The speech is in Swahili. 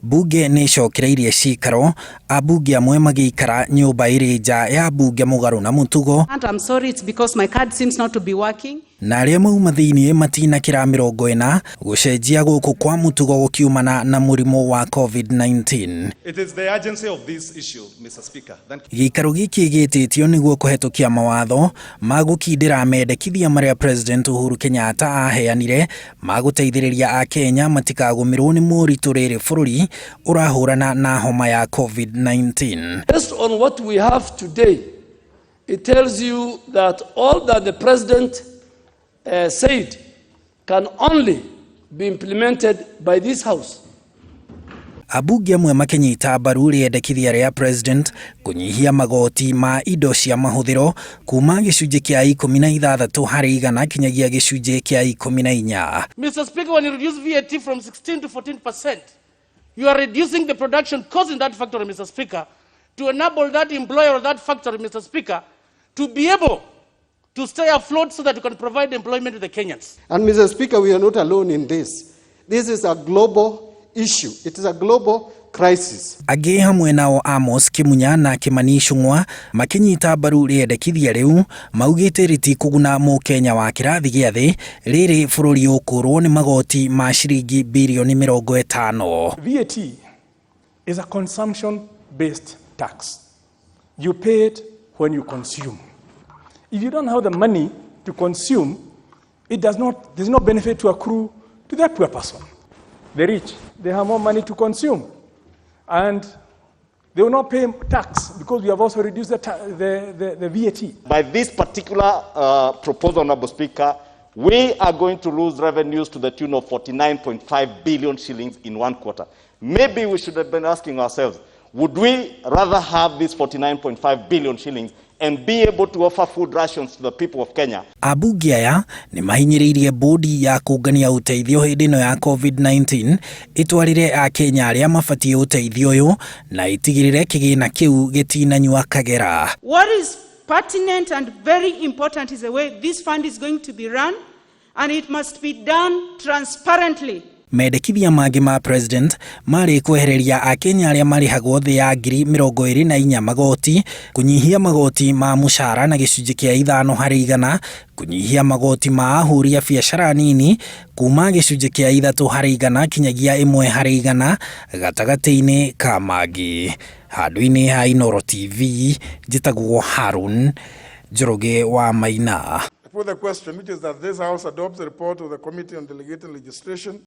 Bunge nĩ cokereirie cikaro abunge amwe magĩikara nyũmba ĩrĩ nja ya bunge mũgarũ na mũtugo. And I'm sorry, it's because my card seems not to be working. Na arĩa mauma thĩinĩ matinakĩra 40 gũcenjia gũkũ kwa mũtugo gũkiumana na mũrimũ wa COVID-19. It is the urgency of this issue, Mr. Speaker. Gĩikaro gĩkĩ gĩtĩtio nĩguo kũhetũkia mawatho ma gũkindĩra mendekithia marĩa President Uhuru Kenyatta aheanire ma gũteithĩrĩria Akenya matikagũmĩrwo nĩ moritũ rĩrĩ bũrũri urahũrana na homa ya COVID-19. Based on what we have today, it tells you that all that the president said can only be implemented by this house. Abunge amwe makenyita mbaru rĩendekithia rĩa president kũnyihia magoti ma indo cia mahũthĩro kuma gĩcunjĩ kĩa 16 harĩ 100 kinyagia gĩcunjĩ kĩa 14. Mr. Speaker, when you reduce VAT from 16 to 14%, you are reducing the production cost in that factory, Mr. Speaker, to enable that employer of that factory, Mr. Speaker, to be able to stay afloat so that you can provide employment to the Kenyans. And Mr. Speaker, we are not alone in this. This is a global issue. It is a global crisis. Angĩ hamwe nao Amos Kimunya na Kimani Ichung'wa makinyita mbaru rĩendekithia rĩu maugĩte rĩtikũguna mũkenya wa kĩrathi gĩa thĩ rĩrĩ bũrũri ũkũrwo nĩ magoti ma ciringi birioni 50. VAT is a consumption-based tax. You pay it when you consume. If you don't have the money to consume, there's no benefit to accrue to that poor person. The rich, they have more money to consume, and they will not pay tax because we have also reduced the VAT. By this particular proposal, Honorable Speaker, we are going to lose revenues to the tune of 49.5 billion shillings in 1 quarter. Maybe we should have been asking ourselves, would we rather have this 49.5 billion shillings and be able to offer food rations to the people of Kenya? Abunge aya nĩ mahinyĩrĩirie bodi ya kũngania ũteithio hĩndĩ ĩno ya COVID-19 ĩtwarĩre Akenya arĩa mabatie ũteithio ũyũ na itigĩrĩre kĩgĩna kĩu gĩtinanyua kagera. What is pertinent and very important is the way this fund is going to be run, and it must be done transparently. Mendekithia mangĩ ma president marĩ kwehereria Akenya arĩa marĩhagwo thĩ ya 24,000 magoti, kũnyihia magoti ma mũcara na gĩcunjĩ kĩa 5 harĩ 100, kũnyihia magoti ma ahũri a biacara nini kuma gĩcunjĩ kĩa 3 harĩ 100 kinyagia 1 harĩ 100 gatagatĩ-inĩ ka mangĩ. Handũ-inĩ ha Inooro TV, njĩtagwo Harun Njoroge wa Maina. I put the question, which is that this House adopts the report of the Committee on Delegated Legislation